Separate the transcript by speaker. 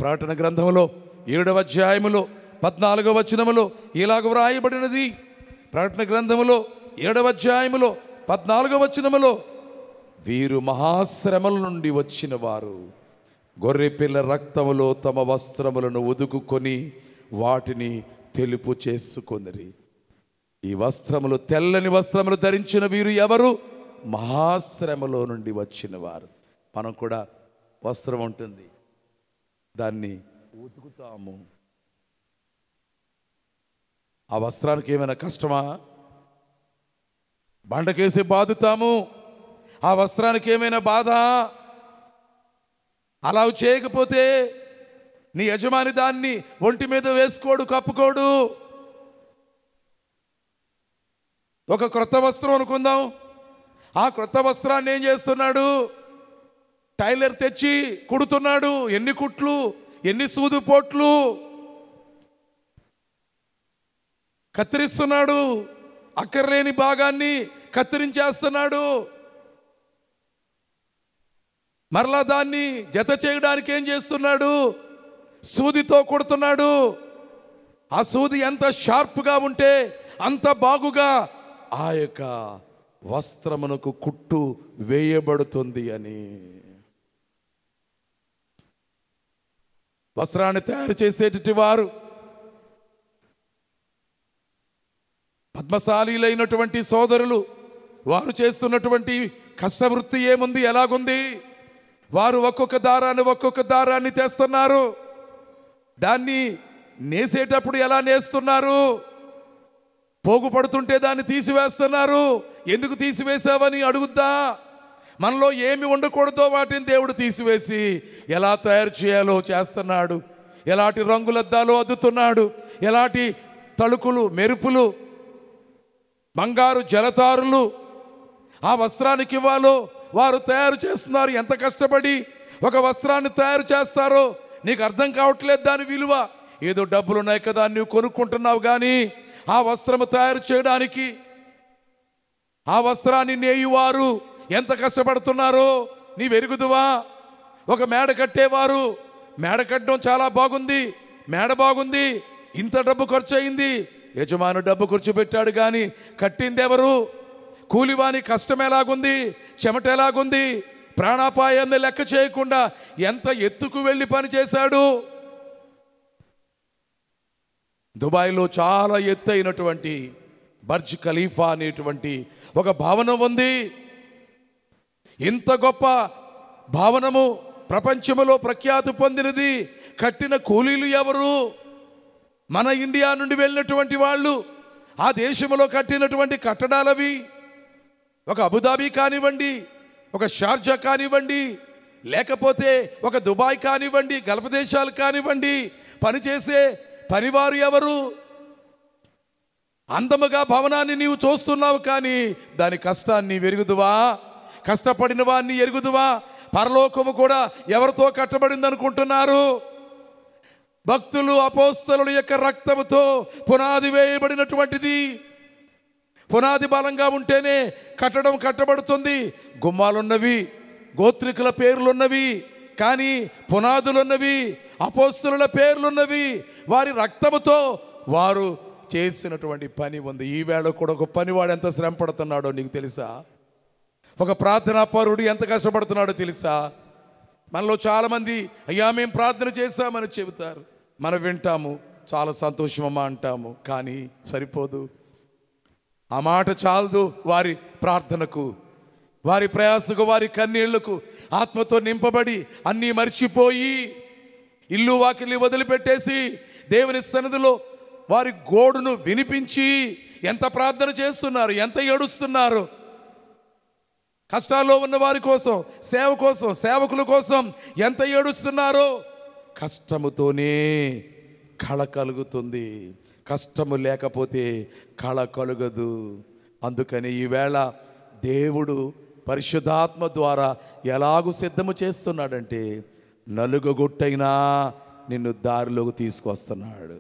Speaker 1: ప్రకటన గ్రంథములో 7వ అధ్యాయములో 14వ వచనములో ఇలాగ వ్రాయబడినది. ప్రకటన గ్రంథములో 7వ అధ్యాయములో 14వ వచనములో, వీరు మహాశ్రమల నుండి వచ్చిన వారు గొర్రెపిల్ల రక్తములో తమ వస్త్రములను ఉదుకుకొని వాటిని తెలుపు చేసుకొనిరి. ఈ వస్త్రములు, తెల్లని వస్త్రములు ధరించిన వీరు ఎవరు? మహాశ్రమలో నుండి వచ్చిన వారు. మనం కూడా వస్త్రం ఉంటుంది, దాన్ని ఉతుకుతాము. ఆ వస్త్రానికి ఏమైనా కష్టమా? బండకేసి బాదుతాము. ఆ వస్త్రానికి ఏమైనా బాధ? అలా చేయకపోతే నీ యజమాని దాన్ని ఒంటి మీద వేసుకోడు, కప్పుకోడు. ఒక క్రొత్త వస్త్రం అనుకుందాం. ఆ క్రొత్త వస్త్రాన్ని ఏం చేస్తున్నాడు? టైలర్ తెచ్చి కుడుతున్నాడు. ఎన్ని కుట్లు, ఎన్ని సూదు పోట్లు, కత్తిరిస్తున్నాడు. అక్కర్లేని భాగాన్ని కత్తిరించేస్తున్నాడు. మరలా దాన్ని జత చేయడానికి ఏం చేస్తున్నాడు? సూదితో కొడుతున్నాడు. ఆ సూది ఎంత షార్ప్గా ఉంటే అంత బాగుగా ఆ యొక్క వస్త్రమునకు కుట్టు వేయబడుతుంది అని. వస్త్రాన్ని తయారు చేసేటటువంటి వారు పద్మశాలీలైనటువంటి సోదరులు, వారు చేస్తున్నటువంటి కష్టవృత్తి ఏముంది, ఎలాగుంది? వారు ఒక్కొక్క దారాన్ని తెస్తున్నారు. దాన్ని నేసేటప్పుడు ఎలా నేస్తున్నారు? పోగు పడుతుంటే దాన్ని తీసివేస్తున్నారు. ఎందుకు తీసివేసావని అడుగుద్దా? మనలో ఏమి ఉండకూడదో వాటిని దేవుడు తీసివేసి ఎలా తయారు చేయాలో చేస్తున్నాడు. ఎలాంటి రంగులద్దాలో అద్దుతున్నాడు. ఎలాంటి తళుకులు, మెరుపులు, బంగారు జలతారులు ఆ వస్త్రానికి ఇవ్వాలో వారు తయారు చేస్తున్నారు. ఎంత కష్టపడి ఒక వస్త్రాన్ని తయారు చేస్తారో నీకు అర్థం కావట్లేదు దాని విలువ. ఏదో డబ్బులు ఉన్నాయి కదా నువ్వు కొనుక్కుంటున్నావు, కానీ ఆ వస్త్రము తయారు చేయడానికి, ఆ వస్త్రాన్ని నేయువారు ఎంత కష్టపడుతున్నారో నీవు ఎరుగుదువా? ఒక మేడ కట్టేవారు, మేడ కట్టడం చాలా బాగుంది, మేడ బాగుంది, ఇంత డబ్బు ఖర్చు అయింది, యజమాను డబ్బు ఖర్చు పెట్టాడు, కానీ కట్టింది ఎవరు? కూలివాని కష్టం ఎలాగుంది, చెమట ఎలాగుంది, ప్రాణాపాయాన్ని లెక్క చేయకుండా ఎంత ఎత్తుకు వెళ్ళి పనిచేశాడు. దుబాయ్లో చాలా ఎత్తైనటువంటి బర్జ్ ఖలీఫా అనేటువంటి ఒక భవనం ఉంది. ఇంత గొప్ప భవనము ప్రపంచంలో ప్రఖ్యాతి పొందినది. కట్టిన కూలీలు ఎవరు? మన ఇండియా నుండి వెళ్ళినటువంటి వాళ్ళు. ఆ దేశంలో కట్టినటువంటి కట్టడాలవి. ఒక అబుదాబి కానివ్వండి, ఒక షార్జా కానివ్వండి, లేకపోతే ఒక దుబాయ్ కానివ్వండి, గల్ఫ్ దేశాలు కానివ్వండి, పనిచేసే పనివారు ఎవరు? అందముగా భవనాన్ని నీవు చూస్తున్నావు, కానీ దాని కష్టాన్ని ఎరుగుదువా? కష్టపడిన వారిని ఎరుగుదువా? పరలోకము కూడా ఎవరితో కట్టబడింది అనుకుంటున్నారు? భక్తులు, అపోస్తలుల యొక్క రక్తముతో పునాది వేయబడినటువంటిది. పునాది బలంగా ఉంటేనే కట్టడం కట్టబడుతుంది. గుమ్మాలున్నవి, గోత్రికుల పేర్లున్నవి, కానీ పునాదులున్నవి, అపోస్తలుల పేర్లున్నవి. వారి రక్తముతో వారు చేసినటువంటి పని ఉంది. ఈవేళ కూడా ఒక పనివాడు ఎంత శ్రమ పడుతున్నాడో నీకు తెలుసా? ఒక ప్రార్థనా పరుడు ఎంత కష్టపడుతున్నాడో తెలుసా? మనలో చాలామంది అయ్యా మేము ప్రార్థన చేశామని చెబుతారు, మనం వింటాము, చాలా సంతోషమమ్మా అంటాము, కానీ సరిపోదు. ఆ మాట చాలదు వారి ప్రార్థనకు, వారి ప్రయాసకు, వారి కన్నీళ్లకు. ఆత్మతో నింపబడి అన్నీ మర్చిపోయి ఇల్లు వాకిలి వదిలిపెట్టేసి దేవుని సన్నిధిలో వారి గోడును వినిపించి ఎంత ప్రార్థన చేస్తున్నారు, ఎంత ఏడుస్తున్నారు. కష్టాల్లో ఉన్న వారి కోసం, సేవ కోసం, సేవకుల కోసం ఎంత ఏడుస్తున్నారో. కష్టముతోనే కళ కలుగుతుంది, కష్టము లేకపోతే కళ కలుగదు. అందుకని ఈవేళ దేవుడు పరిశుద్ధాత్మ ద్వారా ఎలాగూ సిద్ధము చేస్తున్నాడంటే నలుగుగొట్టైనా నిన్ను దారిలోకి తీసుకొస్తున్నాడు.